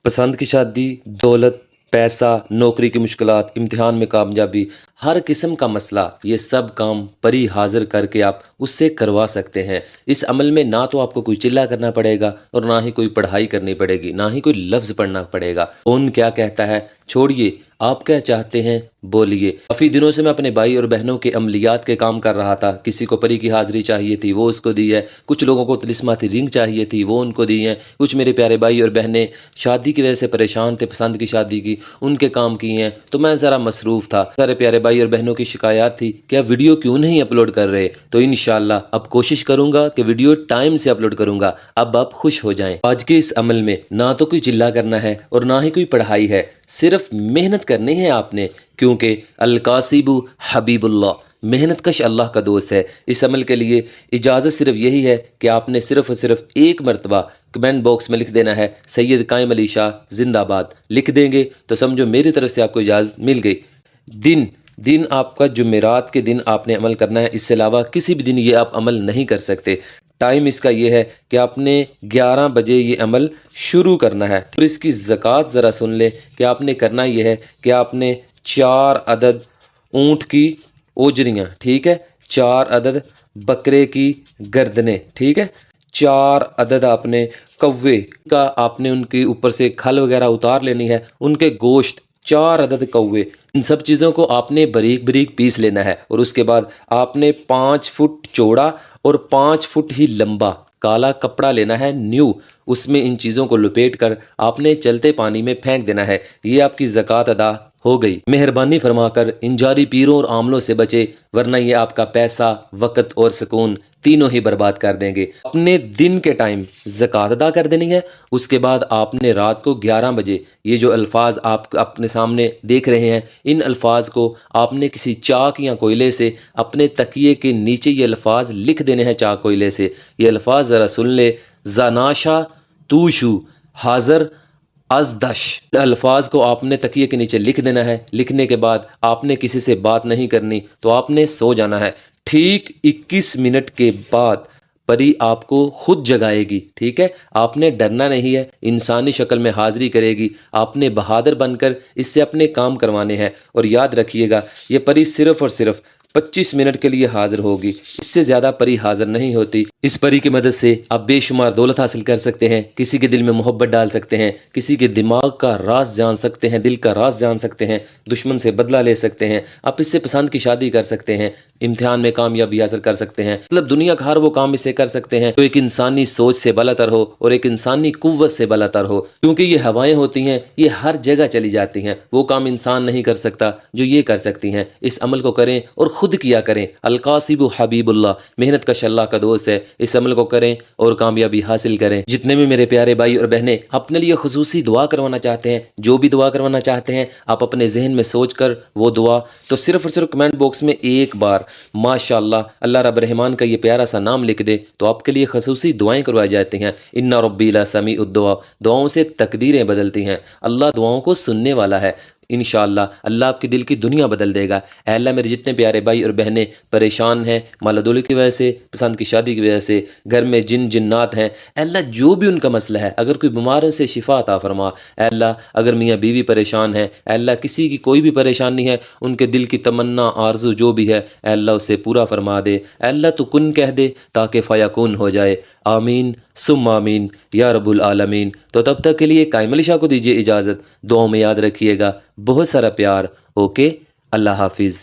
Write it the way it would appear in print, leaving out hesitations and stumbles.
पसंद की शादी, दौलत, पैसा, नौकरी की मुश्किलात, इम्तिहान में कामयाबी, हर किस्म का मसला, ये सब काम परी हाजिर करके आप उससे करवा सकते हैं। इस अमल में ना तो आपको कोई चिल्ला करना पड़ेगा और ना ही कोई पढ़ाई करनी पड़ेगी, ना ही कोई लफ्ज़ पढ़ना पड़ेगा। कौन क्या कहता है छोड़िए, आप क्या चाहते हैं बोलिए। काफ़ी दिनों से मैं अपने भाई और बहनों के अमलियात के काम कर रहा था। किसी को परी की हाज़िरी चाहिए थी, वो उसको दी है। कुछ लोगों को तिलिस्माती रिंग चाहिए थी, वो उनको दी है। कुछ मेरे प्यारे भाई और बहनें शादी की वजह से परेशान थे, पसंद की शादी की, उनके काम किए हैं। तो मैं ज़रा मसरूफ़ था। सारे प्यारे भाई और बहनों की शिकायत थी कि आप वीडियो क्यों नहीं अपलोड कर रहे। तो इंशाअल्लाह अब कोशिश करूँगा कि वीडियो टाइम से अपलोड करूँगा। अब आप खुश हो जाएं। आज के इस अमल में ना तो कोई चिल्ला करना है और ना ही कोई पढ़ाई है, सिर्फ मेहनत करनी है आपने, क्योंकि अलकासिबु हबीबुल्लाह, मेहनत कश अल्लाह का दोस्त है। इस अमल के लिए इजाज़त सिर्फ यही है कि आपने सिर्फ और सिर्फ एक मरतबा कमेंट बॉक्स में लिख देना है सैयद कायम अली शाह जिंदाबाद। लिख देंगे तो समझो मेरी तरफ से आपको इजाज़त मिल गई। दिन आपका जुमेरात के दिन आपने अमल करना है, इससे अलावा किसी भी दिन ये आप अमल नहीं कर सकते। टाइम इसका ये है कि आपने 11 बजे ये अमल शुरू करना है। और इसकी ज़कात ज़रा सुन ले कि आपने करना ये है कि आपने 4 अदद ऊँट की ओजरियाँ, ठीक है, 4 अदद बकरे की गर्दनें, ठीक है, 4 अदद आपने कौवे का, आपने उनके ऊपर से खल वगैरह उतार लेनी है, उनके गोश्त 4 अदद कौवे। इन सब चीज़ों को आपने बारीक बारीक पीस लेना है। और उसके बाद आपने 5 फुट चौड़ा और 5 फुट ही लंबा काला कपड़ा लेना है न्यू, उसमें इन चीज़ों को लपेट कर आपने चलते पानी में फेंक देना है। ये आपकी ज़कात अदा हो गई। मेहरबानी फरमाकर इन जारी पीरों और आमलों से बचे, वरना ये आपका पैसा, वक़्त और सुकून तीनों ही बर्बाद कर देंगे। अपने दिन के टाइम ज़कात अदा कर देनी है। उसके बाद आपने रात को 11 बजे ये जो अल्फाज आप अपने सामने देख रहे हैं, इन अल्फाज को आपने किसी चाक या कोयले से अपने तकिए के नीचे ये अल्फाज लिख देने हैं चाक कोयले से। ये अल्फाज ज़रा सुन ले, ज़नाशा तूशु हाज़र अज़दश। अल्फाज को आपने तकिए के नीचे लिख देना है। लिखने के बाद आपने किसी से बात नहीं करनी, तो आपने सो जाना है। ठीक 21 मिनट के बाद परी आपको खुद जगाएगी, ठीक है। आपने डरना नहीं है, इंसानी शक्ल में हाजिरी करेगी। आपने बहादुर बनकर इससे अपने काम करवाने हैं। और याद रखिएगा, ये परी सिर्फ़ और सिर्फ 25 मिनट के लिए हाजिर होगी, इससे ज़्यादा परी हाजिर नहीं होती। इस परी की मदद से आप बेशुमार दौलत हासिल कर सकते हैं, किसी के दिल में मोहब्बत डाल सकते हैं, किसी के दिमाग का राज जान सकते हैं, दिल का राज जान सकते हैं, दुश्मन से बदला ले सकते हैं, आप इससे पसंद की शादी कर सकते हैं, इम्तिहान में कामयाबी हासिल कर सकते हैं। मतलब दुनिया का हर वो काम इससे कर सकते हैं जो एक इंसानी सोच से बलतर हो और एक इंसानी कुव्वत से बलतर हो। क्योंकि ये हवाएं होती हैं, ये हर जगह चली जाती हैं। वो काम इंसान नहीं कर सकता जो ये कर सकती हैं। इस अमल को करें और खुद किया करें। अलकासिबु हबीबुल्लाह, मेहनत का अल्लाह का दोस्त है। इस अमल को करें और कामयाबी हासिल करें। जितने भी मेरे प्यारे भाई और बहनें अपने लिए खुसूसी दुआ करवाना चाहते हैं, जो भी दुआ करवाना चाहते हैं, आप अपने जहन में सोच कर वो दुआ तो सिर्फ और सिर्फ कमेंट बॉक्स में एक बार माशाअल्लाह अल्लाह रब रहमान का ये प्यारा सा नाम लिख दे, तो आपके लिए खुसूसी दुआएं करवाई जाती हैं। इन्ना रब्बी ला समीउद दुआ, दुआओं से तकदीरें बदलती हैं। अल्लाह दुआओं को सुनने वाला है। इंशाअल्लाह अल्लाह आपके दिल की दुनिया बदल देगा। ऐ अल्लाह, मेरे जितने प्यारे भाई और बहनें परेशान हैं माला दौलत की वजह से, पसंद की शादी की वजह से, घर में जिन जिन्नात हैं, ऐ अल्लाह जो भी उनका मसला है, अगर कोई बीमार है उसे शिफा अता फरमा। ऐ अल्लाह, अगर मियाँ बीवी परेशान है, ऐ अल्लाह किसी की कोई भी परेशानी है, उनके दिल की तमन्ना आरजू जो भी है, ऐ अल्लाह उसे पूरा फरमा दे। ऐ अल्लाह तू कुन कह दे ताकि फ़याकुन हो जाए। आमीन सुम आमीन या रब्बुल आलमीन। तो तब तक के लिए कायम अली शाह को दीजिए इजाज़त। दुआओं में याद रखिएगा। बहुत सारा प्यार। ओके, अल्लाह हाफिज़।